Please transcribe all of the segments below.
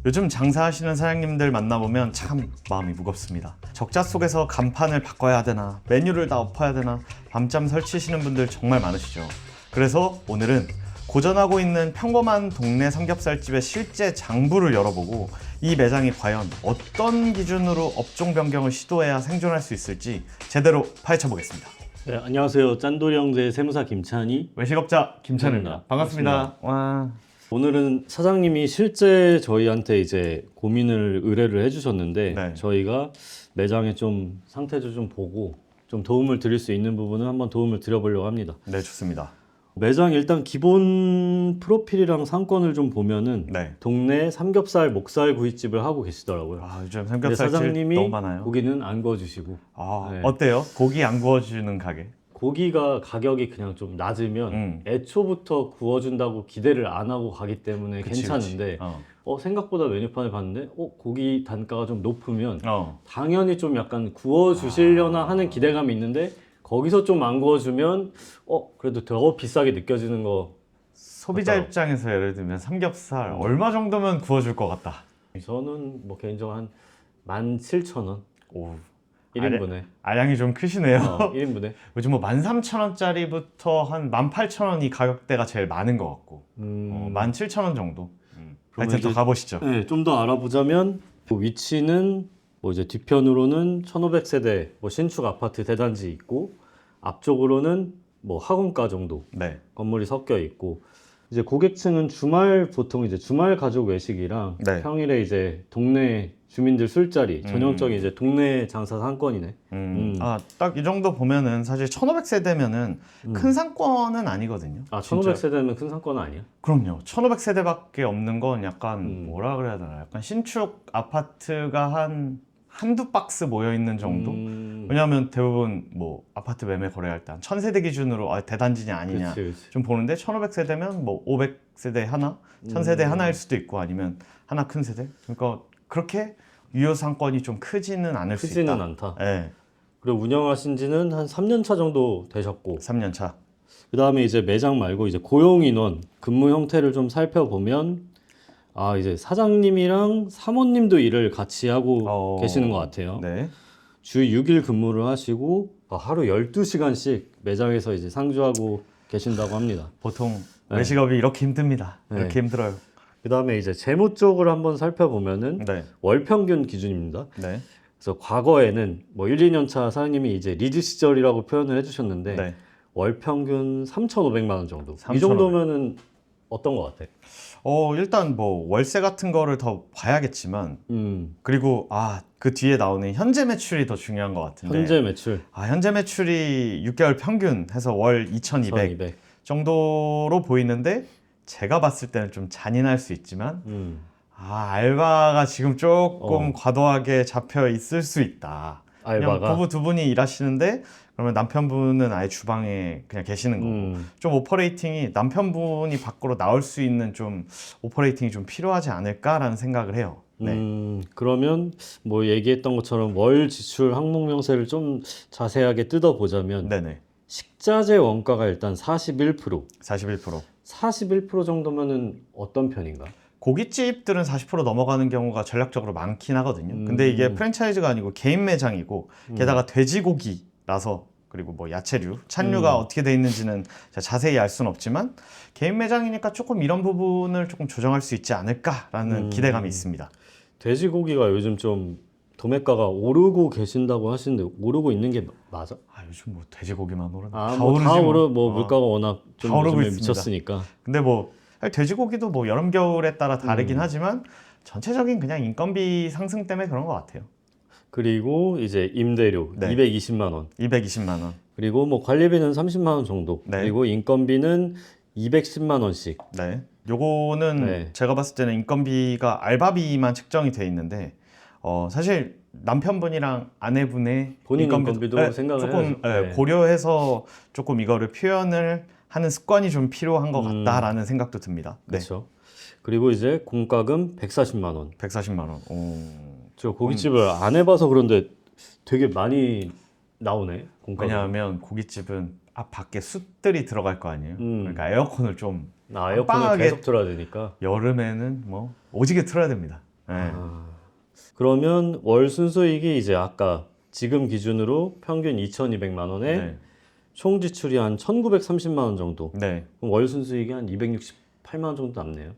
요즘 장사하시는 사장님들 만나보면 참 마음이 무겁습니다. 적자 속에서 간판을 바꿔야 되나, 메뉴를 다 엎어야 되나, 밤잠 설치시는 분들 정말 많으시죠. 그래서 오늘은 고전하고 있는 평범한 동네 삼겹살집의 실제 장부를 열어보고 이 매장이 과연 어떤 기준으로 업종 변경을 시도해야 생존할 수 있을지 제대로 파헤쳐 보겠습니다. 네, 안녕하세요. 짠돌이 형제 세무사 김찬희. 외식업자 김찬우입니다. 반갑습니다. 와. 오늘은 사장님이 실제 저희한테 이제 고민을 의뢰를 해주셨는데 네. 저희가 매장의 좀 상태를 좀 보고 좀 도움을 드릴 수 있는 부분은 한번 도움을 드려보려고 합니다. 네, 좋습니다. 매장 일단 기본 프로필이랑 상권을 좀 보면은 네. 동네 삼겹살, 목살 구이집을 하고 계시더라고요. 아, 요즘 근데 삼겹살집 사장님이 너무 많아요. 고기는 안 구워주시고 아, 네. 어때요? 고기 안 구워주는 가게? 고기가 가격이 그냥 좀 낮으면 애초부터 구워준다고 기대를 안 하고 가기 때문에 그치, 괜찮은데 그치. 생각보다 메뉴판을 봤는데 고기 단가가 좀 높으면 어. 당연히 좀 약간 구워주시려나 하는 기대감이 있는데 거기서 좀 안 구워주면 그래도 더 비싸게 느껴지는 거. 소비자 맞아요. 입장에서 예를 들면 삼겹살 얼마 정도면 구워줄 것 같다? 저는 뭐 개인적으로 한 17,000원 오, 1인분에. 아량이 좀 크시네요. 1인분에. 요즘 뭐 13,000원짜리부터 한 18,000원이 가격대가 제일 많은 것 같고 17,000원 정도. 하여튼 더 가보시죠. 네, 좀 더 알아보자면 위치는 뭐 이제 뒤편으로는 1,500세대 뭐 신축 아파트 대단지 있고 앞쪽으로는 뭐 학원가 정도 네. 건물이 섞여 있고 이제 고객층은 보통 이제 주말 가족 외식이랑 네. 평일에 이제 동네 주민들 술자리 전형적인 이제 동네 장사 상권이네. 아, 딱 이 정도 보면은 사실 1,500세대면은 큰 상권은 아니거든요. 아, 진짜. 1,500세대면 큰 상권은 아니야? 그럼요. 1,500세대밖에 없는 건 약간 뭐라 그래야 되나? 약간 신축 아파트가 한두 박스 모여 있는 정도? 왜냐하면 대부분 뭐 아파트 매매 거래할 때 한 1,000세대 기준으로 대단지냐 아니냐 그치. 좀 보는데 1,500세대면 뭐 500세대 하나, 1,000세대 하나일 수도 있고 아니면 하나 큰 세대. 그러니까 그렇게 유효 상권이 좀 크지는 않을 수 있다. 크지는 않다. 네. 그리고 운영하신 지는 한 3년 차 정도 되셨고 3년 차. 그 다음에 이제 매장 말고 이제 고용 인원 근무 형태를 좀 살펴보면 이제 사장님이랑 사모님도 일을 같이 하고 계시는 것 같아요. 네. 주 6일 근무를 하시고 하루 12시간씩 매장에서 이제 상주하고 계신다고 합니다. 보통 네. 외식업이 이렇게 힘듭니다. 네. 이렇게 힘들어요. 그 다음에 이제 재무 쪽을 한번 살펴보면은 네. 월 평균 기준입니다. 네. 그래서 과거에는 뭐 1, 2년 차 사장님이 이제 리즈 시절이라고 표현을 해주셨는데 네. 월 평균 3,500만 원 정도. 3,500. 이 정도면은 어떤 것 같아? 일단 뭐 월세 같은 거를 더 봐야겠지만 그리고 그 뒤에 나오는 현재 매출이 더 중요한 것 같은데 현재 매출 현재 매출이 6개월 평균 해서 월 2,200 정도로 보이는데 제가 봤을 때는 좀 잔인할 수 있지만 알바가 지금 조금 과도하게 잡혀 있을 수 있다. 그냥 알바가 부부 두 분이 일하시는데 그러면 남편분은 아예 주방에 그냥 계시는 거고 좀 오퍼레이팅이 남편분이 밖으로 나올 수 있는 좀 오퍼레이팅이 좀 필요하지 않을까라는 생각을 해요. 네. 그러면 뭐 얘기했던 것처럼 월 지출 항목 명세를 좀 자세하게 뜯어보자면 네네. 식자재 원가가 일단 41%. 41%. 41% 정도면은 어떤 편인가? 고깃집들은 40% 넘어가는 경우가 전략적으로 많긴 하거든요. 근데 이게 프랜차이즈가 아니고 개인 매장이고 게다가 돼지고기라서 그리고 뭐 야채류, 찬류가 어떻게 돼 있는지는 제가 자세히 알 수는 없지만 개인 매장이니까 조금 이런 부분을 조금 조정할 수 있지 않을까라는 기대감이 있습니다. 돼지고기가 요즘 좀 도매가가 오르고 계신다고 하시는데 오르고 있는 게 맞아? 요즘 뭐 돼지고기만 오르나? 다 오르지 오르 뭐 물가가 워낙 좀 다 오르고 요즘에 있습니다. 미쳤으니까. 근데 뭐 돼지고기도 뭐 여름 겨울에 따라 다르긴 하지만 전체적인 그냥 인건비 상승 때문에 그런 것 같아요. 그리고 이제 임대료 네. 220만 원. 220만 원. 그리고 뭐 관리비는 30만 원 정도. 네. 그리고 인건비는 210만 원씩. 네. 요거는 네. 제가 봤을 때는 인건비가 알바비만 측정이 돼 있는데 사실 남편분이랑 아내분의 본인 인건비도 생각을 조금 해야죠. 네. 고려해서 조금 이거를 표현을 하는 습관이 좀 필요한 것 같다라는 생각도 듭니다. 네. 그렇죠. 그리고 이제 공과금 140만 원. 140만 원. 저 고깃집을 안 해봐서 그런데 되게 많이 나오네. 공과금. 왜냐하면 고깃집은 밖에 숯들이 들어갈 거 아니에요. 그러니까 에어컨을 좀 에어컨을 빵빵하게 계속 틀어야 되니까. 여름에는 뭐 오지게 틀어야 됩니다. 네. 그러면 월 순수익이 이제 아까 지금 기준으로 평균 2,200만 원에 네. 총 지출이 한 1,930만 원 정도. 네. 그럼 월 순수익이 한 268만 원 정도 남네요.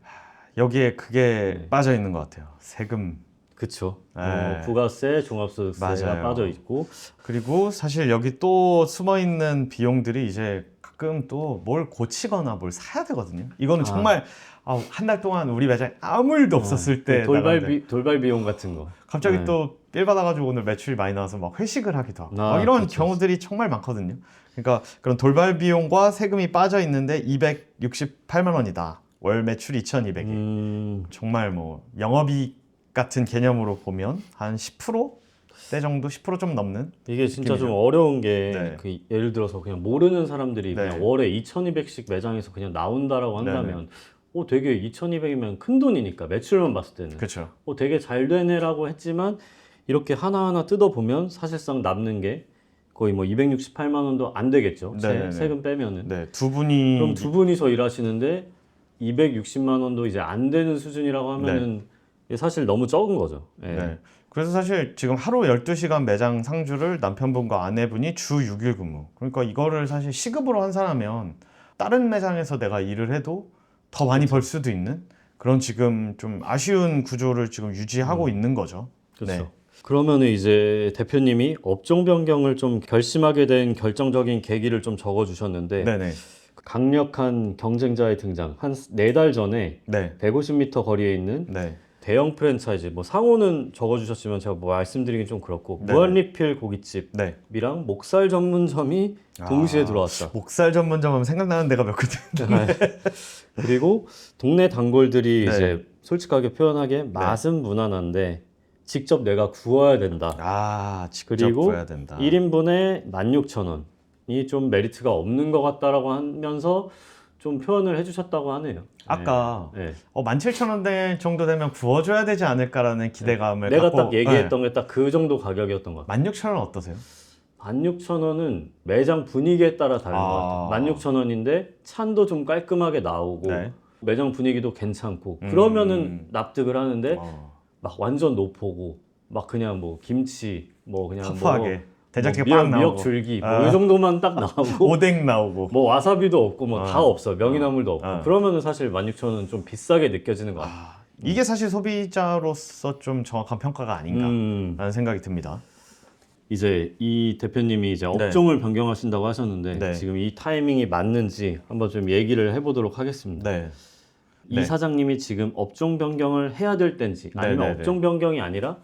여기에 그게 네. 빠져 있는 것 같아요. 세금. 그쵸. 네. 부가세, 종합소득세가 맞아요. 빠져 있고. 그리고 사실 여기 또 숨어 있는 비용들이 이제 가끔 또 뭘 고치거나 뭘 사야 되거든요. 이거는 정말 한 달 동안 우리 매장에 아무 일도 없었을 때 나가는데 돌발 비용 같은 거. 갑자기 네. 또 삘 받아가지고 오늘 매출이 많이 나와서 막 회식을 하기도 하고 아, 막 이런 그쵸. 경우들이 정말 많거든요. 그러니까 그런 돌발 비용과 세금이 빠져 있는데 268만 원이다. 월 매출 2,200에 정말 뭐 영업이익 같은 개념으로 보면 한 10%대 정도, 10% 좀 넘는. 이게 진짜 느낌이죠. 좀 어려운 게 네. 그 예를 들어서 그냥 모르는 사람들이 네. 그냥 월에 2,200씩 매장에서 그냥 나온다라고 한다면 네네. 되게 2,200이면 큰 돈이니까 매출만 봤을 때는 그렇죠. 되게 잘 되네라고 했지만 이렇게 하나하나 뜯어보면 사실상 남는 게 거의 뭐 268만 원도 안 되겠죠. 네네네. 세금 빼면은. 네, 두 분이 그럼 두 분이서 일하시는데 260만 원도 이제 안 되는 수준이라고 하면은 이게 사실 너무 적은 거죠. 예. 네. 그래서 사실 지금 하루 12시간 매장 상주를 남편분과 아내분이 주 6일 근무. 그러니까 이거를 사실 시급으로 환산하면 다른 매장에서 내가 일을 해도 더 많이 벌 수도 있는 그런 지금 좀 아쉬운 구조를 지금 유지하고 있는 거죠. 그렇죠. 네. 그러면은 이제 대표님이 업종 변경을 좀 결심하게 된 결정적인 계기를 좀 적어 주셨는데 네네. 강력한 경쟁자의 등장 한 4달 전에 네. 150m 거리에 있는 네. 대형 프랜차이즈 뭐 상호는 적어주셨지만 제가 뭐 말씀드리긴 좀 그렇고 네네. 무한리필 고깃집이랑 네. 목살 전문점이 동시에 들어왔다. 목살 전문점 하면 생각나는 데가 몇 군데. 그리고 동네 단골들이 네. 이제 솔직하게 표현하기에 맛은 무난한데 직접 내가 구워야 된다. 직접 그리고 구워야 된다. 1인분에 16,000원이 좀 메리트가 없는 것 같다라고 하면서 좀 표현을 해주셨다고 하네요. 아까 네. 17,000원대 정도 되면 구워줘야 되지 않을까라는 기대감을 내가 갖고 딱 얘기했던 게 딱 그 정도 가격이었던 것 같아요. 16,000원 어떠세요? 16,000원은 매장 분위기에 따라 다른 것 같아요. 16,000원인데 찬도 좀 깔끔하게 나오고 네. 매장 분위기도 괜찮고 그러면은 납득을 하는데 막 완전 노포고 막 그냥 뭐 김치 뭐 그냥 터프하게 된장찌개 뭐 빵 나오고 미역 줄기 뭐 이 정도만 딱 나오고 오뎅 나오고 뭐 와사비도 없고 뭐 다 없어 명이나물도 없고 어. 그러면은 사실 16,000원은 좀 비싸게 느껴지는 것 같아요. 이게 사실 소비자로서 좀 정확한 평가가 아닌가라는 생각이 듭니다. 이제 이 대표님이 이제 네. 업종을 변경하신다고 하셨는데 네. 지금 이 타이밍이 맞는지 한번 좀 얘기를 해보도록 하겠습니다. 네. 이 네. 사장님이 지금 업종 변경을 해야 될 때인지 아니면 네네네. 업종 변경이 아니라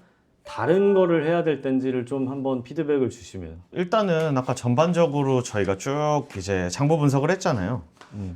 다른 거를 해야 될 때인지를 좀 한번 피드백을 주시면. 일단은 아까 전반적으로 저희가 쭉 이제 장부 분석을 했잖아요.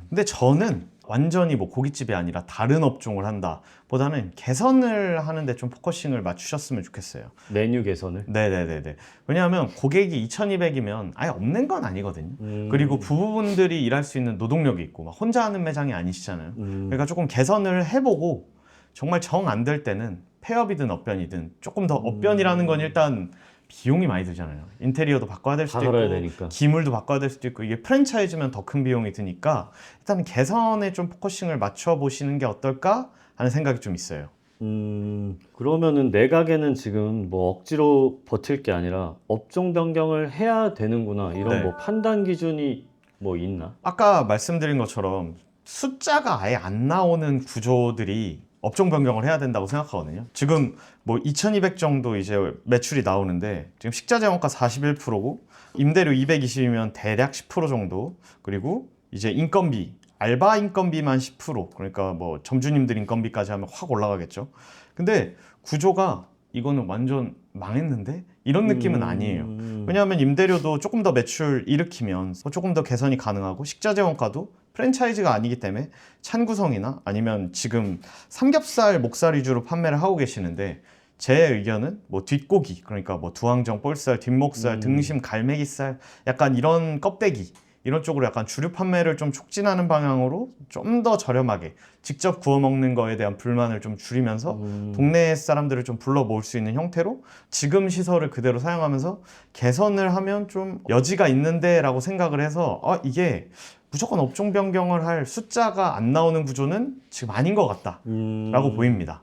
근데 저는 완전히 뭐 고깃집이 아니라 다른 업종을 한다 보다는 개선을 하는데 좀 포커싱을 맞추셨으면 좋겠어요. 메뉴 개선을. 네네네네. 왜냐하면 고객이 2,200이면 아예 없는 건 아니거든요. 그리고 부부분들이 일할 수 있는 노동력이 있고 막 혼자 하는 매장이 아니시잖아요. 그러니까 조금 개선을 해보고 정말 정 안 될 때는 폐업이든 업변이든 조금 더 업변이라는 건 일단 비용이 많이 들잖아요. 인테리어도 바꿔야 될 다 수도 있고 살아야 되니까. 기물도 바꿔야 될 수도 있고 이게 프랜차이즈면 더 큰 비용이 드니까 일단 개선에 좀 포커싱을 맞춰 보시는 게 어떨까 하는 생각이 좀 있어요. 그러면은 내 가게는 지금 뭐 억지로 버틸 게 아니라 업종 변경을 해야 되는구나 이런 네. 뭐 판단 기준이 뭐 있나? 아까 말씀드린 것처럼 숫자가 아예 안 나오는 구조들이 업종 변경을 해야 된다고 생각하거든요. 지금 뭐 2,200 정도 이제 매출이 나오는데 지금 식자재 원가 41%고 임대료 220이면 대략 10% 정도 그리고 이제 인건비 알바 인건비만 10% 그러니까 뭐 점주님들 인건비까지 하면 확 올라가겠죠. 근데 구조가 이거는 완전 망했는데 이런 느낌은 아니에요. 왜냐하면 임대료도 조금 더 매출 일으키면 조금 더 개선이 가능하고 식자재 원가도 프랜차이즈가 아니기 때문에 찬 구성이나 아니면 지금 삼겹살, 목살 위주로 판매를 하고 계시는데 제 의견은 뭐 뒷고기 그러니까 뭐 두항정, 볼살, 뒷목살, 등심, 갈매기살 약간 이런 껍데기 이런 쪽으로 약간 주류 판매를 좀 촉진하는 방향으로 좀 더 저렴하게 직접 구워 먹는 거에 대한 불만을 좀 줄이면서 동네 사람들을 좀 불러 모을 수 있는 형태로 지금 시설을 그대로 사용하면서 개선을 하면 좀 여지가 있는데 라고 생각을 해서 이게 무조건 업종 변경을 할 숫자가 안 나오는 구조는 지금 아닌 것 같다 라고 보입니다.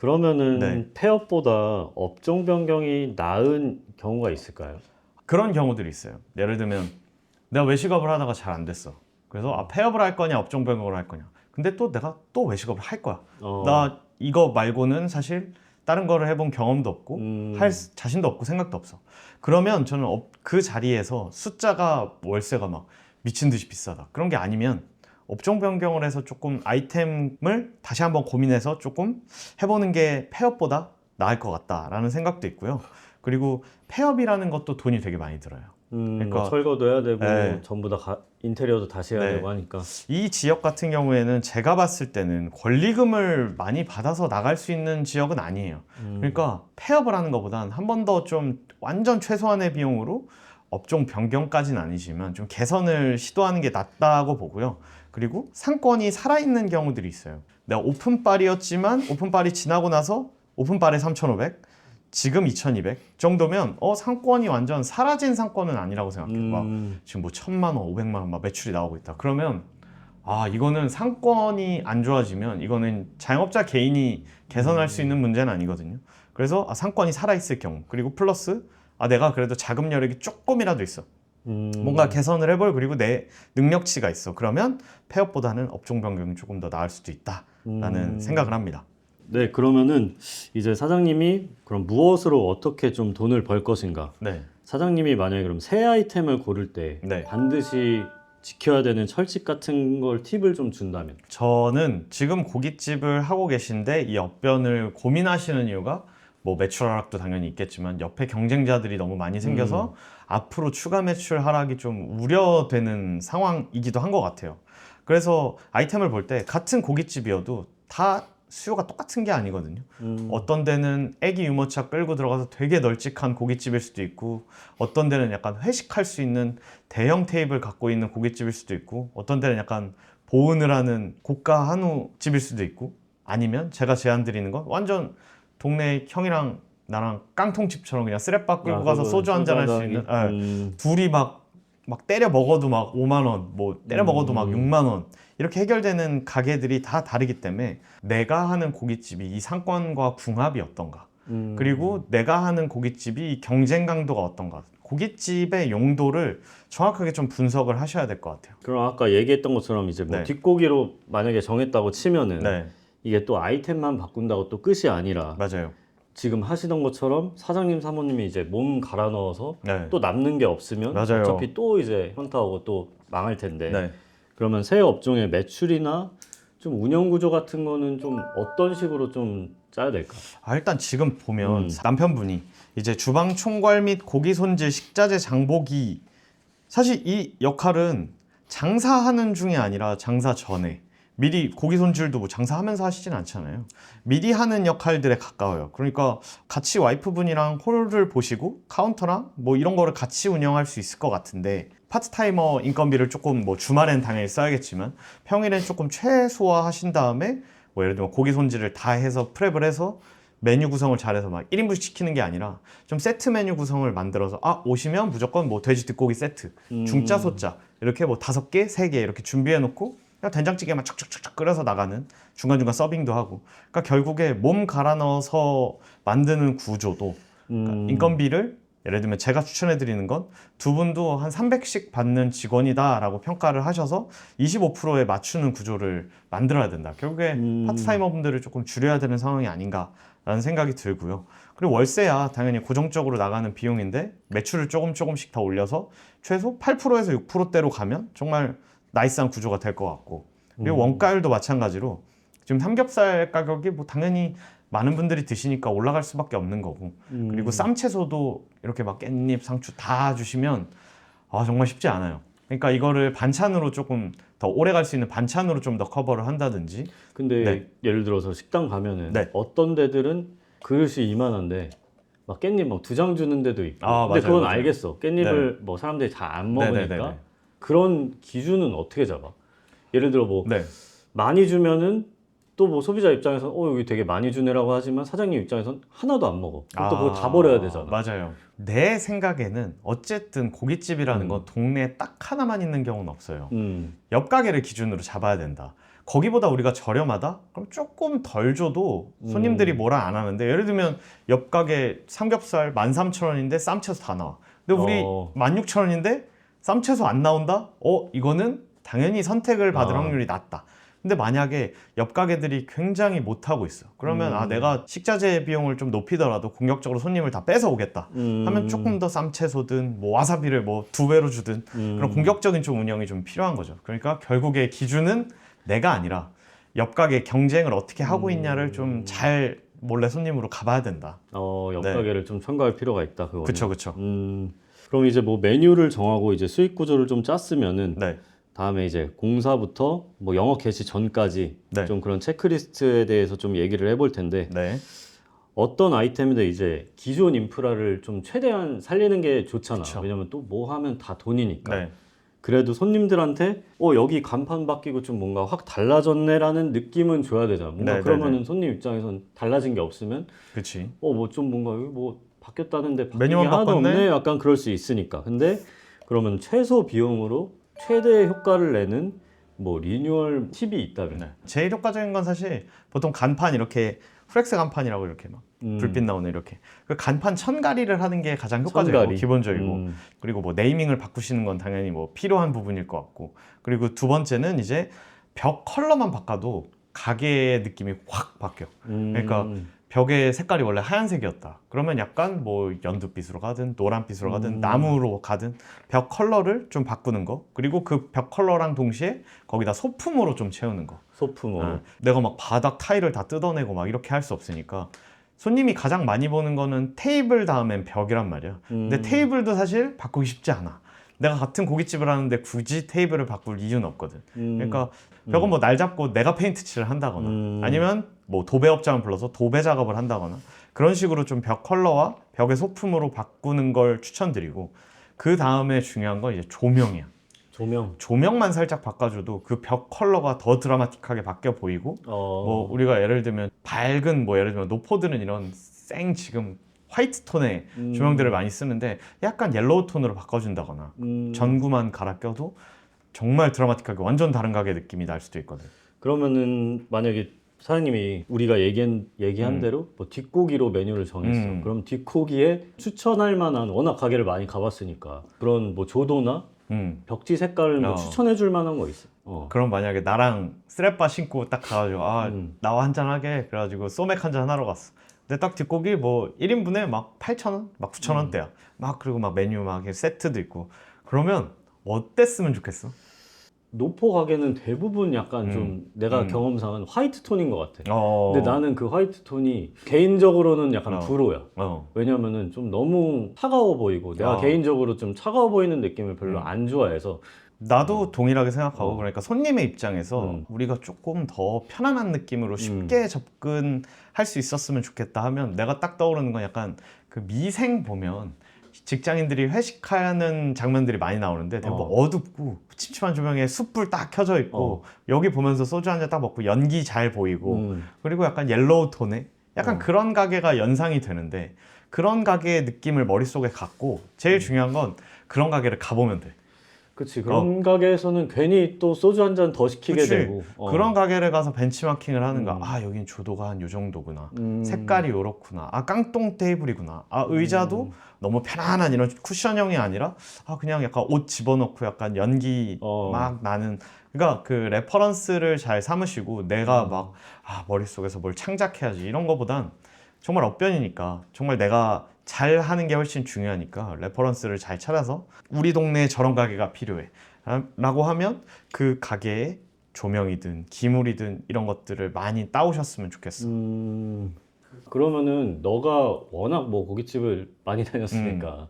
그러면은 네. 폐업보다 업종 변경이 나은 경우가 있을까요? 그런 경우들이 있어요. 예를 들면 내가 외식업을 하다가 잘 안 됐어. 그래서 폐업을 할 거냐 업종 변경을 할 거냐. 근데 또 내가 또 외식업을 할 거야. 나 이거 말고는 사실 다른 거를 해본 경험도 없고 할 자신도 없고 생각도 없어. 그러면 저는 그 자리에서 숫자가 월세가 막 미친 듯이 비싸다. 그런 게 아니면 업종 변경을 해서 조금 아이템을 다시 한번 고민해서 조금 해보는 게 폐업보다 나을 것 같다라는 생각도 있고요. 그리고 폐업이라는 것도 돈이 되게 많이 들어요. 뭐 철거도 해야 되고 네. 전부 다 인테리어도 다시 해야 네. 되고 하니까. 이 지역 같은 경우에는 제가 봤을 때는 권리금을 많이 받아서 나갈 수 있는 지역은 아니에요. 그러니까 폐업을 하는 것보단 한 번 더 좀 완전 최소한의 비용으로 업종 변경까지는 아니지만 좀 개선을 시도하는 게 낫다고 보고요. 그리고 상권이 살아있는 경우들이 있어요. 내가 오픈빨이었지만 오픈빨이 지나고 나서 오픈빨에 3,500, 지금 2,200 정도면 상권이 완전 사라진 상권은 아니라고 생각해요. 막 지금 뭐 1,000만 원, 500만 원 막 매출이 나오고 있다. 그러면 이거는 상권이 안 좋아지면 이거는 자영업자 개인이 개선할 수 있는 문제는 아니거든요. 그래서 상권이 살아있을 경우, 그리고 플러스 내가 그래도 자금 여력이 조금이라도 있어. 뭔가 개선을 해볼, 그리고 내 능력치가 있어. 그러면 폐업보다는 업종 변경이 조금 더 나을 수도 있다라는 생각을 합니다. 네, 그러면은 이제 사장님이 그럼 무엇으로 어떻게 좀 돈을 벌 것인가? 네. 사장님이 만약에 그럼 새 아이템을 고를 때 네. 반드시 지켜야 되는 철칙 같은 걸 팁을 좀 준다면? 저는 지금 고깃집을 하고 계신데 이 업변을 고민하시는 이유가 뭐 매출 하락도 당연히 있겠지만 옆에 경쟁자들이 너무 많이 생겨서 앞으로 추가 매출 하락이 좀 우려되는 상황이기도 한 것 같아요. 그래서 아이템을 볼 때 같은 고깃집이어도 다 수요가 똑같은 게 아니거든요. 어떤 데는 애기 유모차 끌고 들어가서 되게 널찍한 고깃집일 수도 있고, 어떤 데는 약간 회식할 수 있는 대형 테이블 갖고 있는 고깃집일 수도 있고, 어떤 데는 약간 보은을 하는 고가 한우집일 수도 있고, 아니면 제가 제안 드리는 건 완전 동네 형이랑 나랑 깡통집처럼 그냥 쓰레빠 끌고 가서 소주 한잔 할 수 있는, 둘이 막 때려 먹어도 막 5만 원, 뭐 때려 먹어도 막 6만 원 이렇게 해결되는 가게들이 다 다르기 때문에 내가 하는 고깃집이 이 상권과 궁합이 어떤가, 그리고 내가 하는 고깃집이 이 경쟁 강도가 어떤가, 고깃집의 용도를 정확하게 좀 분석을 하셔야 될 것 같아요. 그럼 아까 얘기했던 것처럼 이제 뭐 네. 뒷고기로 만약에 정했다고 치면은 네, 이게 또 아이템만 바꾼다고 또 끝이 아니라 맞아요. 지금 하시던 것처럼 사장님 사모님이 이제 몸 갈아 넣어서 네. 또 남는 게 없으면 맞아요. 어차피 또 이제 현타 오고 또 망할 텐데 네. 그러면 새 업종의 매출이나 좀 운영 구조 같은 거는 좀 어떤 식으로 좀 짜야 될까? 일단 지금 보면 남편분이 이제 주방 총괄 및 고기 손질 식자재 장보기, 사실 이 역할은 장사하는 중이 아니라 장사 전에 미리 고기 손질도 뭐 장사하면서 하시진 않잖아요. 미리 하는 역할들에 가까워요. 그러니까 같이 와이프분이랑 홀을 보시고 카운터랑 뭐 이런 거를 같이 운영할 수 있을 것 같은데, 파트타이머 인건비를 조금 뭐 주말엔 당연히 써야겠지만 평일엔 조금 최소화 하신 다음에 뭐 예를 들면 고기 손질을 다 해서 프랩을 해서 메뉴 구성을 잘해서 막 1인분 시키는 게 아니라 좀 세트 메뉴 구성을 만들어서 오시면 무조건 뭐 돼지 뒷고기 세트, 중짜 소짜 이렇게 뭐 5개, 3개 이렇게 준비해 놓고 그냥 된장찌개만 척척척척 끓여서 나가는, 중간중간 서빙도 하고, 그러니까 결국에 몸 갈아 넣어서 만드는 구조도, 그러니까 인건비를 예를 들면 제가 추천해 드리는 건 두 분도 한 300씩 받는 직원이다라고 평가를 하셔서 25%에 맞추는 구조를 만들어야 된다. 결국에 파트타이머 분들을 조금 줄여야 되는 상황이 아닌가라는 생각이 들고요. 그리고 월세야 당연히 고정적으로 나가는 비용인데 매출을 조금씩 더 올려서 최소 8%에서 6%대로 가면 정말 나이스한 구조가 될 것 같고, 그리고 원가율도 마찬가지로 지금 삼겹살 가격이 뭐 당연히 많은 분들이 드시니까 올라갈 수밖에 없는 거고, 그리고 쌈채소도 이렇게 막 깻잎, 상추 다 주시면 정말 쉽지 않아요. 그러니까 이거를 반찬으로 조금 더 오래 갈 수 있는 반찬으로 좀 더 커버를 한다든지. 근데 네. 예를 들어서 식당 가면은 네. 어떤 데들은 그릇이 이만한데 막 깻잎 막 2장 주는 데도 있고. 근데 맞아요, 그건 맞아요. 알겠어. 깻잎을 뭐 사람들이 잘 안 먹으니까. 네네네네. 그런 기준은 어떻게 잡아? 예를 들어 뭐 네. 많이 주면은 또 뭐 소비자 입장에서 여기 되게 많이 주네라고 하지만 사장님 입장에선 하나도 안 먹어. 그럼 또 그거 다 버려야 되잖아. 맞아요. 내 생각에는 어쨌든 고깃집이라는 건 동네에 딱 하나만 있는 경우는 없어요. 옆 가게를 기준으로 잡아야 된다. 거기보다 우리가 저렴하다? 그럼 조금 덜 줘도 손님들이 뭐라 안 하는데, 예를 들면 옆 가게 삼겹살 13,000원인데 쌈채소 다 나와. 근데 우리 16,000원인데 쌈채소 안 나온다? 이거는 당연히 선택을 받을 확률이 낮다. 근데 만약에 옆 가게들이 굉장히 못하고 있어. 그러면 내가 식자재 비용을 좀 높이더라도 공격적으로 손님을 다 뺏어 오겠다 하면 조금 더 쌈채소든 뭐 와사비를 뭐 2배로 주든 그런 공격적인 좀 운영이 좀 필요한 거죠. 그러니까 결국에 기준은 내가 아니라 옆 가게 경쟁을 어떻게 하고 있냐를 좀 잘 몰래 손님으로 가봐야 된다. 옆 네. 가게를 좀 참고할 필요가 있다. 그거는. 그쵸. 그럼 이제 뭐 메뉴를 정하고 이제 수익 구조를 좀 짰으면은 네. 다음에 이제 공사부터 뭐 영업 개시 전까지 네. 좀 그런 체크리스트에 대해서 좀 얘기를 해볼 텐데 네. 어떤 아이템이든 이제 기존 인프라를 좀 최대한 살리는 게 좋잖아. 그쵸. 왜냐면 또 뭐 하면 다 돈이니까. 네. 그래도 손님들한테 여기 간판 바뀌고 좀 뭔가 확 달라졌네라는 느낌은 줘야 되잖아. 뭔가 네, 그러면은 네, 네. 손님 입장에선 달라진 게 없으면 그치. 뭐 좀 뭔가 여기 뭐 바뀌었다는데 바뀐 게 메뉴만 하나도 바꿨네? 없네. 약간 그럴 수 있으니까. 근데 그러면 최소 비용으로 최대 효과를 내는 뭐 리뉴얼 팁이 있다면. 네. 제일 효과적인 건 사실 보통 간판 이렇게 프렉스 간판이라고 이렇게 막 불빛 나오는 이렇게 그 간판 천가리를 하는 게 가장 효과적이고 천가리. 기본적이고 그리고 뭐 네이밍을 바꾸시는 건 당연히 뭐 필요한 부분일 것 같고, 그리고 두 번째는 이제 벽 컬러만 바꿔도 가게의 느낌이 확 바뀌어. 그러니까 벽의 색깔이 원래 하얀색이었다. 그러면 약간 뭐 연두빛으로 가든 노란빛으로 가든 나무로 가든 벽 컬러를 좀 바꾸는 거, 그리고 그 벽 컬러랑 동시에 거기다 소품으로 좀 채우는 거. 소품으로. 내가 막 바닥 타일을 다 뜯어내고 막 이렇게 할 수 없으니까 손님이 가장 많이 보는 거는 테이블 다음엔 벽이란 말이야. 근데 테이블도 사실 바꾸기 쉽지 않아. 내가 같은 고깃집을 하는데 굳이 테이블을 바꿀 이유는 없거든. 그러니까 벽은 뭐 날 잡고 내가 페인트 칠을 한다거나 아니면 뭐 도배업자를 불러서 도배 작업을 한다거나 그런 식으로 좀 벽 컬러와 벽의 소품으로 바꾸는 걸 추천드리고, 그 다음에 중요한 건 이제 조명이야. 조명만 살짝 바꿔줘도 그 벽 컬러가 더 드라마틱하게 바뀌어 보이고, 뭐 우리가 예를 들면 밝은 뭐 예를 들면 노포들은 이런 지금 화이트 톤의 조명들을 많이 쓰는데 약간 옐로우 톤으로 바꿔준다거나 전구만 갈아 껴도 정말 드라마틱하게 완전 다른 가게 느낌이 날 수도 있거든. 그러면은 만약에 사장님이 우리가 얘기한 대로 뭐 뒷고기로 메뉴를 정했어. 그럼 뒷고기에 추천할 만한, 워낙 가게를 많이 가봤으니까 그런 뭐 조도나 벽지 색깔을 뭐 추천해 줄 만한 거 있어? 그럼 만약에 나랑 스레빠 신고 딱 가가지고 나와 한잔 하게 그래가지고 소맥 한잔 하러 갔어. 근데 딱 뒷고기 뭐 1인분에 막 8,000원? 막 9,000원대야. 막 그리고 막 메뉴 막 세트도 있고. 그러면 어땠으면 좋겠어? 노포 가게는 대부분 약간 좀 내가 경험상은 화이트 톤인 것 같아. 근데 나는 그 화이트 톤이 개인적으로는 약간 불호야. 왜냐면은 좀 너무 차가워 보이고 내가 개인적으로 좀 차가워 보이는 느낌을 별로 안 좋아해서. 나도 동일하게 생각하고, 그러니까 손님의 입장에서 우리가 조금 더 편안한 느낌으로 쉽게 접근할 수 있었으면 좋겠다 하면 내가 딱 떠오르는 건 약간 그 미생 보면 직장인들이 회식하는 장면들이 많이 나오는데 대부분 어둡고 침침한 조명에 숯불 딱 켜져 있고 여기 보면서 소주 한 잔 딱 먹고 연기 잘 보이고 그리고 약간 옐로우 톤에 약간 그런 가게가 연상이 되는데, 그런 가게의 느낌을 머릿속에 갖고 제일 중요한 건 그런 가게를 가보면 돼. 그치, 그런 가게에서는 괜히 또 소주 한 잔 더 시키게 되고 그런 가게를 가서 벤치마킹을 하는 거야. 여긴 조도가 한 요 정도구나, 색깔이 요렇구나, 깡통 테이블이구나, 의자도 너무 편안한 이런 쿠션형이 아니라 그냥 약간 옷 집어넣고 약간 연기 막 나는, 그러니까 그 레퍼런스를 잘 삼으시고 내가 막 머릿속에서 뭘 창작해야지 이런 거보단 정말 엇변이니까, 정말 내가 잘 하는 게 훨씬 중요하니까 레퍼런스를 잘 찾아서 우리 동네에 저런 가게가 필요해 라고 하면 그 가게에 조명이든 기물이든 이런 것들을 많이 따오셨으면 좋겠어. 그러면은 너가 워낙 뭐 고깃집을 많이 다녔으니까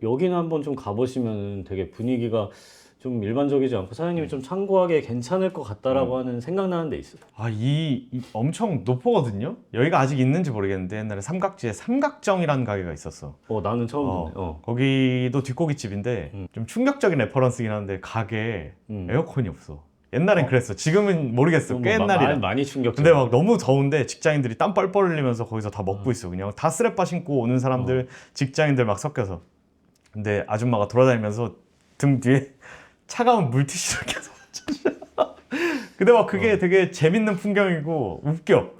여기는 한번 좀 가보시면은 되게 분위기가 좀 일반적이지 않고 사장님이 좀 참고하기에 괜찮을 것 같다라고 하는 생각나는 데 있어. 이 엄청 노포거든요. 여기가 아직 있는지 모르겠는데 옛날에 삼각지에 삼각정이라는 가게가 있었어. 나는 처음 듣네. 거기도 뒷고깃집인데 좀 충격적인 레퍼런스긴 한데 가게에 에어컨이 없어. 옛날엔 그랬어. 지금은 모르겠어. 꽤 옛날이라. 많이 충격적. 근데 막 너무 더운데 직장인들이 땀 뻘뻘 흘리면서 거기서 다 먹고 있어. 그냥 다 스레빠 신고 오는 사람들, 직장인들 막 섞여서. 근데 아줌마가 돌아다니면서 등 뒤에 차가운 물티슈를 껴서 근데 근데 막 그게 되게 재밌는 풍경이고 웃겨.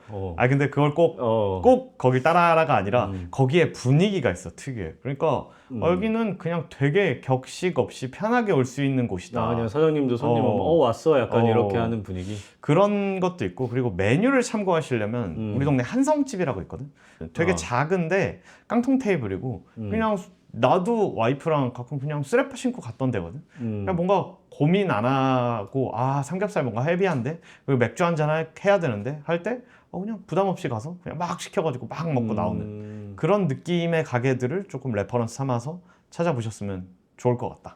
근데 그걸 꼭 거기 따라라가 아니라 거기에 분위기가 있어, 특유의. 그러니까 여기는 그냥 되게 격식 없이 편하게 올 수 있는 곳이다. 그냥 사장님도 손님 오면 왔어 약간 이렇게 하는 분위기. 그런 것도 있고, 그리고 메뉴를 참고하시려면 우리 동네 한성집이라고 있거든. 되게 작은데 깡통 테이블이고 그냥 나도 와이프랑 가끔 그냥 쓰레빠 신고 갔던 데거든. 그냥 뭔가 고민 안 하고 삼겹살 뭔가 헤비한데 그리고 맥주 한잔 해야 되는데 할 때 그냥 부담 없이 가서 그냥 막 시켜가지고 막 먹고 나오는 그런 느낌의 가게들을 조금 레퍼런스 삼아서 찾아보셨으면 좋을 것 같다.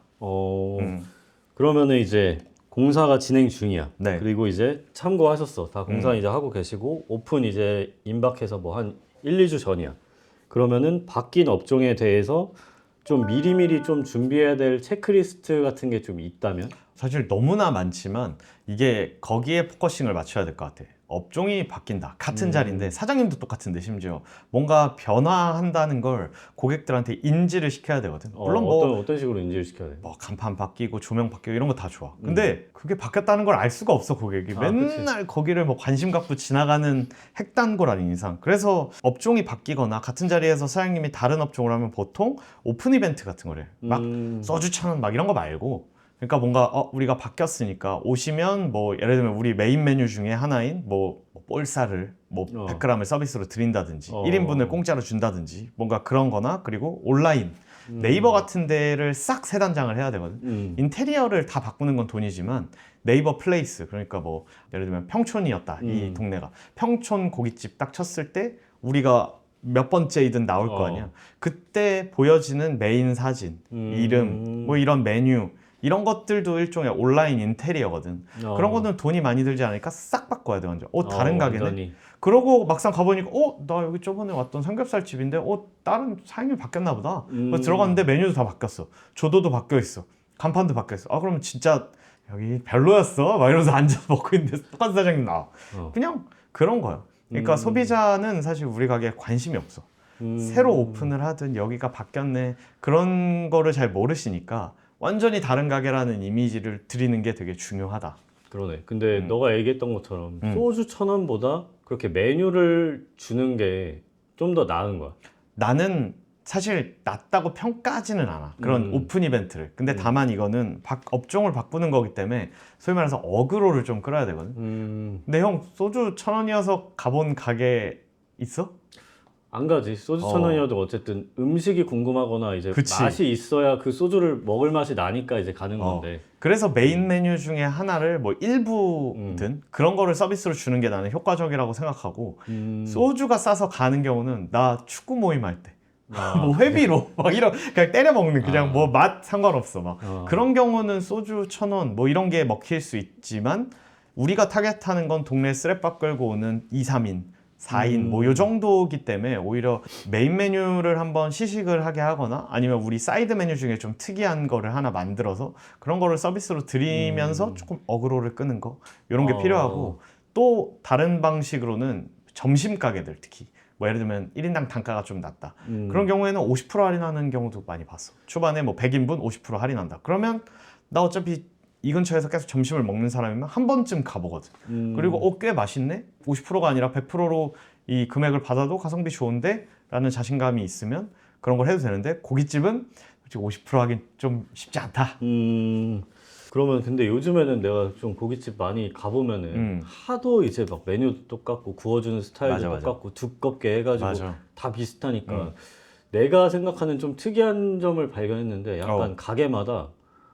그러면은 이제 공사가 진행 중이야. 네. 그리고 이제 참고하셨어. 다 공사 이제 하고 계시고 오픈 이제 임박해서 뭐 한 1, 2주 전이야. 그러면은 바뀐 업종에 대해서 좀 미리미리 좀 준비해야 될 체크리스트 같은 게 좀 있다면? 사실 너무나 많지만 이게 거기에 포커싱을 맞춰야 될 것 같아. 업종이 바뀐다. 같은 자리인데 사장님도 똑같은데 심지어 뭔가 변화한다는 걸 고객들한테 인지를 시켜야 되거든. 물론 어떤 식으로 인지를 시켜야 돼? 뭐 간판 바뀌고 조명 바뀌고 이런 거 다 좋아. 근데 그게 바뀌었다는 걸 알 수가 없어, 고객이. 맨날 그치. 거기를 뭐 관심 갖고 지나가는 핵단골 아닌 이상. 그래서 업종이 바뀌거나 같은 자리에서 사장님이 다른 업종을 하면 보통 오픈 이벤트 같은 거래. 막 소주 1,000원 막 이런 거 말고, 그러니까 뭔가 우리가 바뀌었으니까 오시면 뭐 예를 들면 우리 메인 메뉴 중에 하나인 뭐 볼살을 뭐 100g을 서비스로 드린다든지 1인분을 공짜로 준다든지 뭔가 그런 거나, 그리고 온라인 네이버 같은 데를 싹 새 단장을 해야 되거든. 인테리어를 다 바꾸는 건 돈이지만 네이버 플레이스, 그러니까 뭐 예를 들면 평촌이었다 이 동네가, 평촌 고깃집 딱 쳤을 때 우리가 몇 번째이든 나올 거 아니야. 그때 보여지는 메인 사진, 이름, 뭐 이런 메뉴, 이런 것들도 일종의 온라인 인테리어거든. 그런 거는 돈이 많이 들지 않으니까 싹 바꿔야 돼, 완전. 다른 가게네? 완전히. 그러고 막상 가보니까 나 여기 저번에 왔던 삼겹살 집인데 다른 사장님이 바뀌었나 보다. 그래서 들어갔는데 메뉴도 다 바뀌었어. 조도도 바뀌어 있어. 간판도 바뀌어 있어. 그러면 진짜 여기 별로였어? 막 이러면서 앉아서 먹고 있는데 똑같은 사장님 나와. 그냥 그런 거야. 그러니까 소비자는 사실 우리 가게에 관심이 없어. 새로 오픈을 하든 여기가 바뀌었네, 그런 거를 잘 모르시니까 완전히 다른 가게라는 이미지를 드리는 게 되게 중요하다. 그러네. 근데 너가 얘기했던 것처럼 소주 1,000원보다 그렇게 메뉴를 주는 게 좀 더 나은 거야. 나는 사실 낫다고 평가하지는 않아, 그런 오픈 이벤트를. 근데 다만 이거는 업종을 바꾸는 거기 때문에 소위 말해서 어그로를 좀 끌어야 되거든. 근데 형, 소주 1,000원이어서 가본 가게 있어? 안 가지. 소주 1,000원이어도 어쨌든 음식이 궁금하거나 이제 그치. 맛이 있어야 그 소주를 먹을 맛이 나니까 이제 가는 건데. 그래서 메인 메뉴 중에 하나를 뭐 일부든 그런 거를 서비스로 주는 게 나는 효과적이라고 생각하고, 소주가 싸서 가는 경우는 나 축구 모임 할 때 뭐 회비로 막 이런 그냥 때려 먹는, 그냥 뭐 맛 상관없어 막 그런 경우는 소주 1,000원 뭐 이런 게 먹힐 수 있지만, 우리가 타겟하는 건 동네 쓰레빠 끌고 오는 2, 3인 4인 뭐 요 정도기 때문에 오히려 메인 메뉴를 한번 시식을 하게 하거나, 아니면 우리 사이드 메뉴 중에 좀 특이한 거를 하나 만들어서 그런 거를 서비스로 드리면서 조금 어그로를 끄는 거, 이런 게 필요하고, 또 다른 방식으로는 점심 가게들, 특히 뭐 예를 들면 1인당 단가가 좀 낮다, 그런 경우에는 50% 할인하는 경우도 많이 봤어. 초반에 뭐 100인분 50% 할인한다. 그러면 나 어차피 이 근처에서 계속 점심을 먹는 사람이면 한 번쯤 가보거든. 그리고 꽤 맛있네? 50%가 아니라 100%로 이 금액을 받아도 가성비 좋은데? 라는 자신감이 있으면 그런 걸 해도 되는데, 고깃집은 솔직히 50% 하긴 좀 쉽지 않다. 그러면 근데 요즘에는 내가 좀 고깃집 많이 가보면은 하도 이제 막 메뉴도 똑같고 구워주는 스타일도 맞아. 똑같고 두껍게 해가지고 맞아. 다 비슷하니까 내가 생각하는 좀 특이한 점을 발견했는데, 약간 가게마다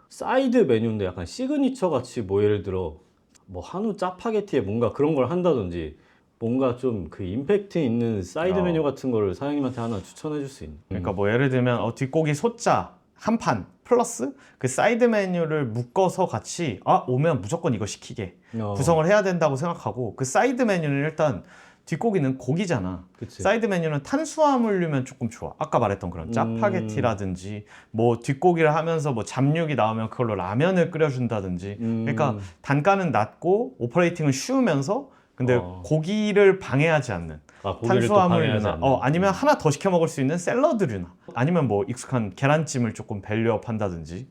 사이드 메뉴인데 약간 시그니처 같이 뭐 예를 들어 뭐 한우 짜파게티에 뭔가 그런 걸 한다든지, 뭔가 좀 그 임팩트 있는 사이드 메뉴 같은 거를 사장님한테 하나 추천해 줄 수 있는. 그러니까 뭐 예를 들면 뒷고기 소자 한 판 플러스 그 사이드 메뉴를 묶어서 같이 오면 무조건 이거 시키게 구성을 해야 된다고 생각하고, 그 사이드 메뉴는 일단 뒷고기는 고기잖아. 그치. 사이드 메뉴는 탄수화물류면 조금 좋아. 아까 말했던 그런 짜파게티라든지 뭐 뒷고기를 하면서 뭐 잡육이 나오면 그걸로 라면을 끓여준다든지. 그러니까 단가는 낮고 오퍼레이팅은 쉬우면서 근데 고기를 방해하지 않는 고기를 또 방해하지 탄수화물류나 않는. 아니면 하나 더 시켜 먹을 수 있는 샐러드류나 아니면 뭐 익숙한 계란찜을 조금 밸류업 한다든지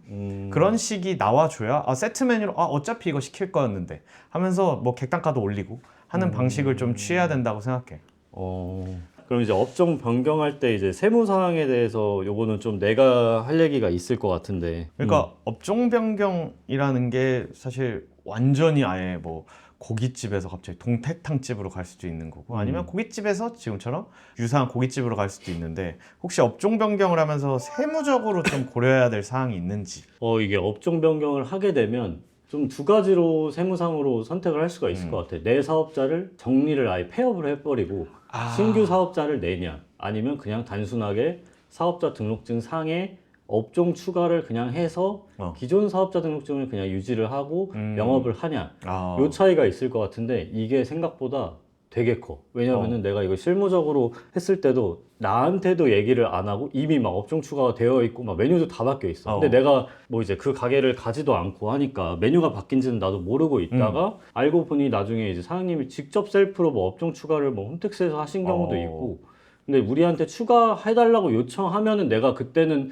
그런 식이 나와줘야 세트 메뉴로 어차피 이거 시킬 거였는데 하면서 뭐 객단가도 올리고 하는 방식을 좀 취해야 된다고 생각해. 그럼 이제 업종 변경할 때 이제 세무 사항에 대해서 요거는 좀 내가 할 얘기가 있을 것 같은데. 그러니까 업종 변경이라는 게 사실 완전히 아예 뭐 고깃집에서 갑자기 동태탕집으로 갈 수도 있는 거고 아니면 고깃집에서 지금처럼 유사한 고깃집으로 갈 수도 있는데 혹시 업종 변경을 하면서 세무적으로 좀 고려해야 될 사항이 있는지. 이게 업종 변경을 하게 되면 좀 두 가지로 세무상으로 선택을 할 수가 있을 것 같아. 내 사업자를 정리를 아예 폐업을 해버리고 신규 사업자를 내냐, 아니면 그냥 단순하게 사업자 등록증 상에 업종 추가를 그냥 해서 기존 사업자 등록증을 그냥 유지를 하고 영업을 하냐, 요 차이가 있을 것 같은데 이게 생각보다 되게 커. 왜냐면은 내가 이거 실무적으로 했을 때도 나한테도 얘기를 안 하고 이미 막 업종 추가가 되어 있고 막 메뉴도 다 바뀌어 있어. 근데 내가 뭐 이제 그 가게를 가지도 않고 하니까 메뉴가 바뀐지는 나도 모르고 있다가 알고 보니 나중에 이제 사장님이 직접 셀프로 뭐 업종 추가를 뭐 홈택스에서 하신 경우도 있고. 근데 우리한테 추가해달라고 요청하면은 내가 그때는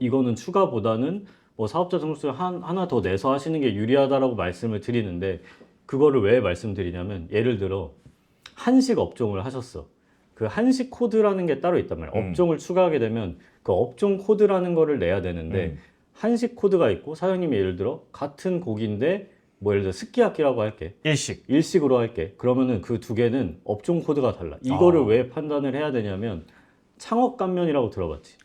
이거는 추가보다는 뭐 사업자 등록증 하나 더 내서 하시는 게 유리하다라고 말씀을 드리는데, 그거를 왜 말씀드리냐면 예를 들어 한식 업종을 하셨어. 그 한식 코드라는 게 따로 있단 말이야. 업종을 추가하게 되면 그 업종 코드라는 거를 내야 되는데 한식 코드가 있고 사장님이 예를 들어 같은 고기인데 뭐 예를 들어 스키야키라고 할게. 일식으로 할게. 그러면은 그 두 개는 업종 코드가 달라. 이거를 왜 판단을 해야 되냐면 창업 감면이라고 들어봤지?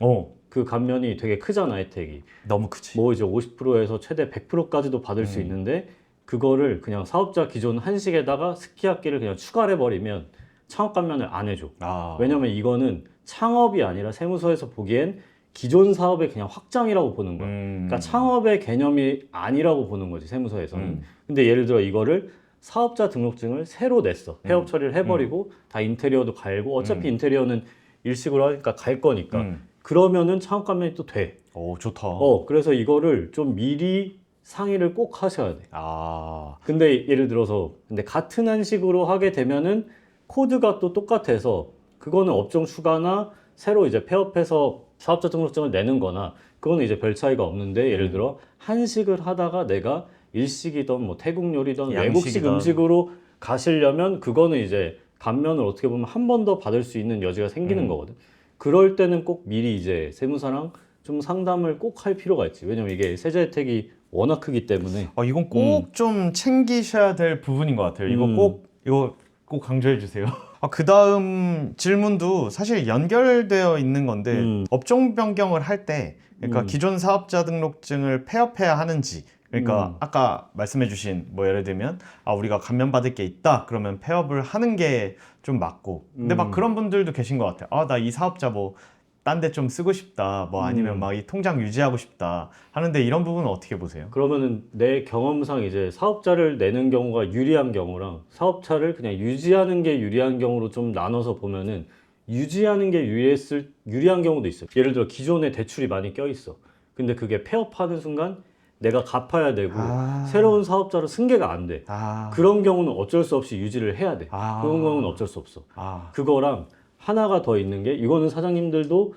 그 감면이 되게 크잖아, 혜택이. 너무 크지. 뭐 이제 50%에서 최대 100%까지도 받을 수 있는데 그거를 그냥 사업자 기존 한식에다가 스키야키를 그냥 추가를 해버리면 창업 감면을 안 해줘. 왜냐면 이거는 창업이 아니라 세무서에서 보기엔 기존 사업의 그냥 확장이라고 보는 거야. 그러니까 창업의 개념이 아니라고 보는 거지, 세무서에서는. 근데 예를 들어 이거를 사업자 등록증을 새로 냈어. 폐업 처리를 해버리고 다 인테리어도 갈고 어차피 인테리어는 일식으로 하니까 갈 거니까. 그러면은 창업 감면이 또 돼. 좋다. 그래서 이거를 좀 미리 상의를 꼭 하셔야 돼. 근데 예를 들어서 근데 같은 한식으로 하게 되면은 코드가 또 똑같아서 그거는 업종 추가나 새로 이제 폐업해서 사업자 등록증을 내는 거나 그거는 이제 별 차이가 없는데, 예를 들어 한식을 하다가 내가 일식이든 뭐 태국 요리든 외국식 음식으로 가시려면 그거는 이제 감면을 어떻게 보면 한 번 더 받을 수 있는 여지가 생기는 거거든. 그럴 때는 꼭 미리 이제 세무사랑 좀 상담을 꼭 할 필요가 있지. 왜냐면 이게 세제 혜택이 워낙 크기 때문에. 이건 꼭 좀 챙기셔야 될 부분인 것 같아요. 이거 꼭 강조해 주세요. 그 다음 질문도 사실 연결되어 있는 건데 업종 변경을 할 때 그러니까 기존 사업자 등록증을 폐업해야 하는지, 그러니까 아까 말씀해 주신 뭐 예를 들면 우리가 감면받을 게 있다 그러면 폐업을 하는 게 좀 맞고, 근데 막 그런 분들도 계신 것 같아요. 나 이 사업자 뭐 딴 데 좀 쓰고 싶다, 뭐 아니면 막 이 통장 유지하고 싶다 하는데 이런 부분은 어떻게 보세요? 그러면은 내 경험상 이제 사업자를 내는 경우가 유리한 경우랑 사업자를 그냥 유지하는 게 유리한 경우로 좀 나눠서 보면은 유지하는 게 유리한 경우도 있어요. 예를 들어 기존에 대출이 많이 껴있어. 근데 그게 폐업하는 순간 내가 갚아야 되고 새로운 사업자로 승계가 안 돼. 그런 경우는 어쩔 수 없이 유지를 해야 돼. 그런 경우는 어쩔 수 없어. 그거랑 하나가 더 있는 게, 이거는 사장님들도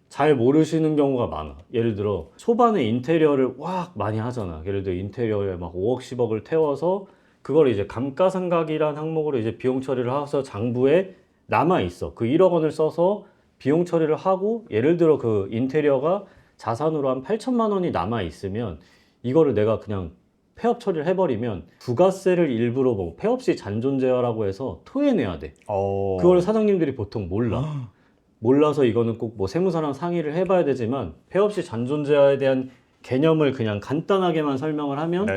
잘 모르시는 경우가 많아. 예를 들어 초반에 인테리어를 막 많이 하잖아. 예를 들어 인테리어에 막 5억 10억을 태워서 그걸 이제 감가상각이란 항목으로 이제 비용 처리를 해서 장부에 남아 있어. 그 1억 원을 써서 비용 처리를 하고 예를 들어 그 인테리어가 자산으로 한 8천만 원이 남아 있으면 이거를 내가 그냥 폐업 처리를 해버리면 부가세를 일부러 뭐 폐업 시 잔존제어라고 해서 토해내야 돼. 그걸 사장님들이 보통 몰라. 몰라서 이거는 꼭 뭐 세무사랑 상의를 해봐야 되지만 폐업 시 잔존제어에 대한 개념을 그냥 간단하게만 설명을 하면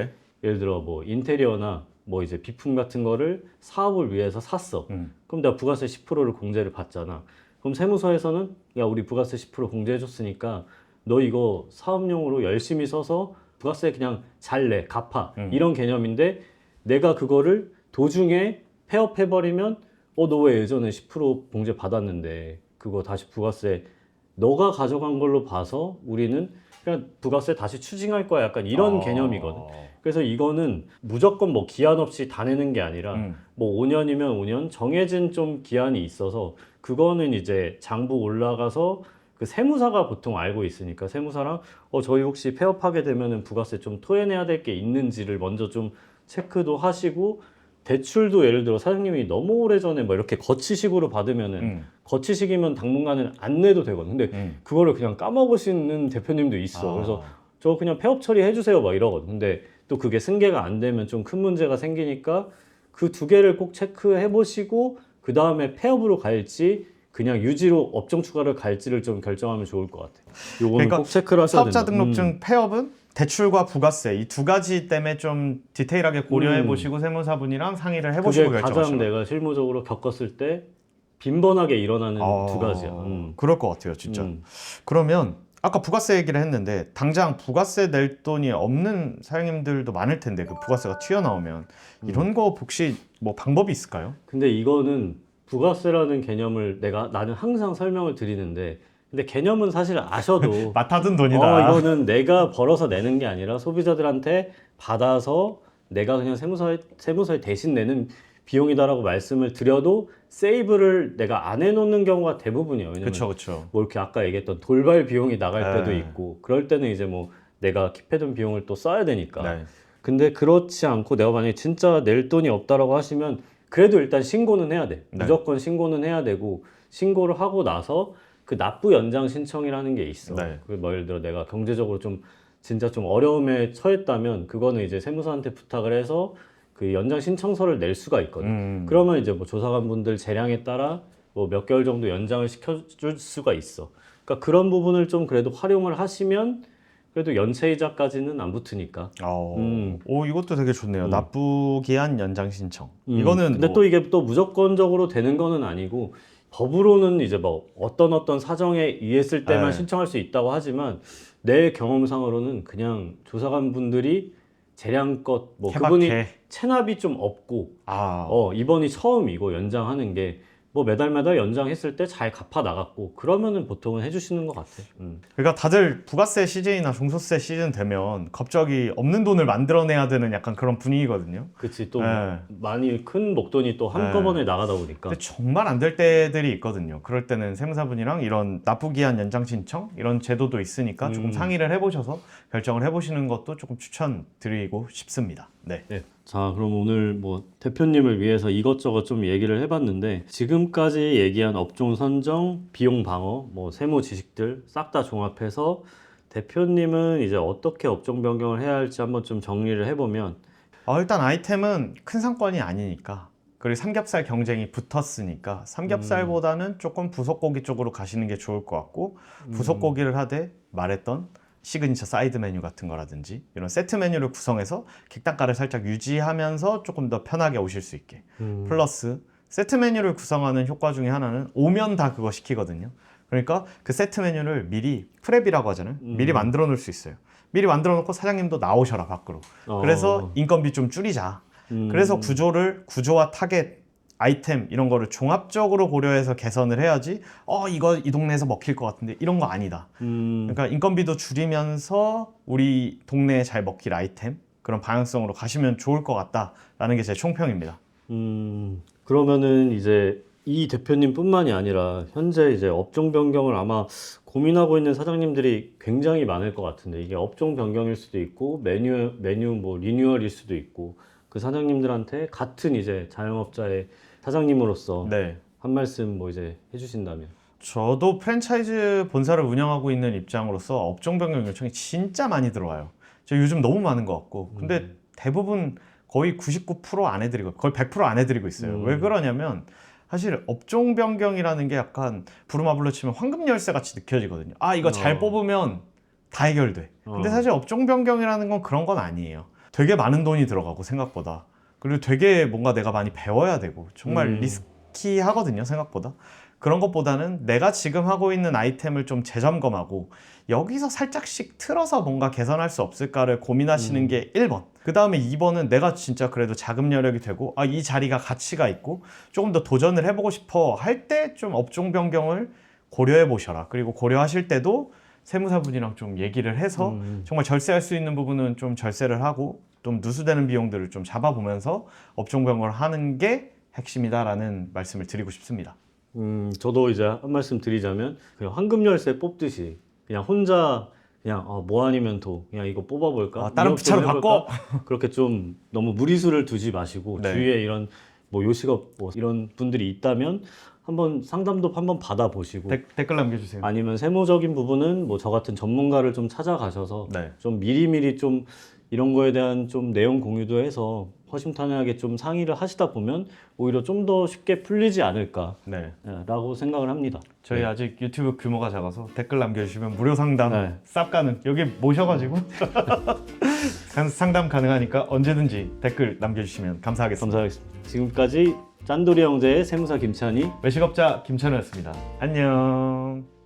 예를 들어 뭐 인테리어나 뭐 이제 비품 같은 거를 사업을 위해서 샀어. 그럼 내가 부가세 10%를 공제를 받잖아. 그럼 세무서에서는 야, 우리 부가세 10% 공제해줬으니까 너 이거 사업용으로 열심히 써서 부가세 그냥 잘 내, 갚아. 이런 개념인데 내가 그거를 도중에 폐업해버리면 너 왜 예전에 10% 공제 받았는데 그거 다시 부가세 너가 가져간 걸로 봐서 우리는 그냥 부가세 다시 추징할 거야, 약간 이런 개념이거든. 그래서 이거는 무조건 뭐 기한 없이 다 내는 게 아니라 뭐 5년이면 5년 정해진 좀 기한이 있어서 그거는 이제 장부 올라가서 그 세무사가 보통 알고 있으니까 세무사랑 저희 혹시 폐업하게 되면은 부가세 좀 토해내야 될 게 있는지를 먼저 좀 체크도 하시고 대출도 예를 들어 사장님이 너무 오래전에 뭐 이렇게 거치식으로 받으면은 거치식이면 당분간은 안 내도 되거든. 근데 그거를 그냥 까먹으시는 대표님도 있어. 그래서 저 그냥 폐업 처리해 주세요 막 이러거든. 근데 또 그게 승계가 안 되면 좀 큰 문제가 생기니까 그 두 개를 꼭 체크해 보시고 그 다음에 폐업으로 갈지 그냥 유지로 업종 추가를 갈지를 좀 결정하면 좋을 것 같아요. 요거는 그러니까 꼭 체크를 하셔야 된다. 사업자 등록증 폐업은 대출과 부가세 이 두 가지 때문에 좀 디테일하게 고려해 보시고 세무사분이랑 상의를 해보시고 그게 가장 결정하시라. 내가 실무적으로 겪었을 때 빈번하게 일어나는 두 가지야. 그럴 것 같아요, 진짜. 그러면 아까 부가세 얘기를 했는데 당장 부가세 낼 돈이 없는 사장님들도 많을 텐데 그 부가세가 튀어나오면 이런 거 혹시 뭐 방법이 있을까요? 근데 이거는 부가세라는 개념을 나는 항상 설명을 드리는데 근데 개념은 사실 아셔도 맡아둔 돈이다. 이거는 내가 벌어서 내는 게 아니라 소비자들한테 받아서 내가 그냥 세무서에 대신 내는 비용이다라고 말씀을 드려도 세이브를 내가 안 해놓는 경우가 대부분이에요. 왜냐면 그렇죠. 뭐 이렇게 아까 얘기했던 돌발 비용이 나갈 때도 네. 있고 그럴 때는 이제 뭐 내가 킵해둔 비용을 또 써야 되니까. 네. 근데 그렇지 않고 내가 만약에 진짜 낼 돈이 없다라고 하시면 그래도 일단 신고는 해야 돼. 네. 무조건 신고는 해야 되고 신고를 하고 나서 그 납부 연장 신청이라는 게 있어. 네. 그 뭐 예를 들어 내가 경제적으로 좀 진짜 좀 어려움에 처했다면 그거는 이제 세무사한테 부탁을 해서 그 연장 신청서를 낼 수가 있거든. 그러면 이제 뭐 조사관분들 재량에 따라 뭐 몇 개월 정도 연장을 시켜줄 수가 있어. 그러니까 그런 부분을 좀 그래도 활용을 하시면 그래도 연체이자까지는 안 붙으니까. 오, 이것도 되게 좋네요. 납부 기한 연장 신청. 이거는 근데 뭐... 또 이게 또 무조건적으로 되는 거는 아니고 법으로는 이제 뭐 어떤 사정에 의했을 때만 네. 신청할 수 있다고 하지만 내 경험상으로는 그냥 조사관 분들이 재량껏 뭐 케바케. 그분이 체납이 좀 없고 이번이 처음이고 연장하는 게 뭐 매달 연장했을 때 잘 갚아 나갔고 그러면은 보통은 해주시는 것 같아. 그러니까 다들 부가세 시즌이나 종소세 시즌 되면 갑자기 없는 돈을 만들어내야 되는 약간 그런 분위기거든요. 그치 또 네. 많이 큰 목돈이 또 한꺼번에 나가다 보니까. 근데 정말 안 될 때들이 있거든요. 그럴 때는 세무사분이랑 이런 납부기한 연장 신청 이런 제도도 있으니까 조금 상의를 해보셔서 결정을 해보시는 것도 조금 추천드리고 싶습니다. 네. 자, 그럼 오늘 뭐 대표님을 위해서 이것저것 좀 얘기를 해봤는데 지금까지 얘기한 업종 선정, 비용 방어, 뭐 세무 지식들 싹 다 종합해서 대표님은 이제 어떻게 업종 변경을 해야 할지 한번 좀 정리를 해보면 일단 아이템은 큰 상권이 아니니까 그리고 삼겹살 경쟁이 붙었으니까 삼겹살보다는 조금 부속고기 쪽으로 가시는 게 좋을 것 같고 부속고기를 하되 말했던 시그니처 사이드 메뉴 같은 거라든지 이런 세트 메뉴를 구성해서 객단가를 살짝 유지하면서 조금 더 편하게 오실 수 있게 플러스 세트 메뉴를 구성하는 효과 중에 하나는 오면 다 그거 시키거든요. 그러니까 그 세트 메뉴를 미리 프랩이라고 하잖아요. 미리 만들어 놓을 수 있어요. 미리 만들어 놓고 사장님도 나오셔라 밖으로. 그래서 인건비 좀 줄이자. 그래서 구조와 타겟 아이템 이런 거를 종합적으로 고려해서 개선을 해야지 이거 이 동네에서 먹힐 것 같은데 이런 거 아니다. 그러니까 인건비도 줄이면서 우리 동네에 잘 먹힐 아이템 그런 방향성으로 가시면 좋을 것 같다라는 게 제 총평입니다. 그러면은 이제 이 대표님뿐만이 아니라 현재 이제 업종 변경을 아마 고민하고 있는 사장님들이 굉장히 많을 것 같은데 이게 업종 변경일 수도 있고 메뉴 뭐 리뉴얼일 수도 있고 그 사장님들한테 같은 이제 자영업자의 사장님으로서 한 말씀 뭐 이제 해주신다면. 저도 프랜차이즈 본사를 운영하고 있는 입장으로서 업종 변경 요청이 진짜 많이 들어와요. 저 요즘 너무 많은 것 같고 근데 대부분 거의 99% 안 해드리고 거의 100% 안 해드리고 있어요. 왜 그러냐면 사실 업종 변경이라는 게 약간 부루마블로 치면 황금 열쇠 같이 느껴지거든요. 이거 잘 뽑으면 다 해결돼. 근데 사실 업종 변경이라는 건 그런 건 아니에요. 되게 많은 돈이 들어가고 생각보다 그리고 되게 뭔가 내가 많이 배워야 되고 정말 리스키하거든요 생각보다. 그런 것보다는 내가 지금 하고 있는 아이템을 좀 재점검하고 여기서 살짝씩 틀어서 뭔가 개선할 수 없을까를 고민하시는 게 1번. 그 다음에 2번은 내가 진짜 그래도 자금 여력이 되고 이 자리가 가치가 있고 조금 더 도전을 해보고 싶어 할 때 좀 업종 변경을 고려해 보셔라. 그리고 고려하실 때도 세무사분이랑 좀 얘기를 해서 정말 절세할 수 있는 부분은 좀 절세를 하고 좀 누수되는 비용들을 좀 잡아보면서 업종 변경을 하는 게 핵심이다라는 말씀을 드리고 싶습니다. 저도 이제 한 말씀 드리자면 그냥 황금 열쇠 뽑듯이 그냥 혼자 그냥 뭐 아니면 도 그냥 이거 뽑아볼까? 다른 이업 부처로 좀 해볼까? 바꿔? 그렇게 좀 너무 무리수를 두지 마시고 네. 주위에 이런 뭐 요식업 뭐 이런 분들이 있다면 한번 상담도 한번 받아보시고 댓글 남겨주세요. 아니면 세무적인 부분은 뭐 저 같은 전문가를 좀 찾아가셔서 네. 좀 미리미리 좀 이런 거에 대한 좀 내용 공유도 해서 허심탄회하게 좀 상의를 하시다 보면 오히려 좀 더 쉽게 풀리지 않을까라고 생각을 합니다. 저희 네. 아직 유튜브 규모가 작아서 댓글 남겨주시면 무료 상담 네. 쌉 가능. 여기 모셔가지고 상담 가능하니까 언제든지 댓글 남겨주시면 감사하겠습니다. 감사하겠습니다. 지금까지 짠돌이 형제의 세무사 김찬희 외식업자 김찬우였습니다. 안녕.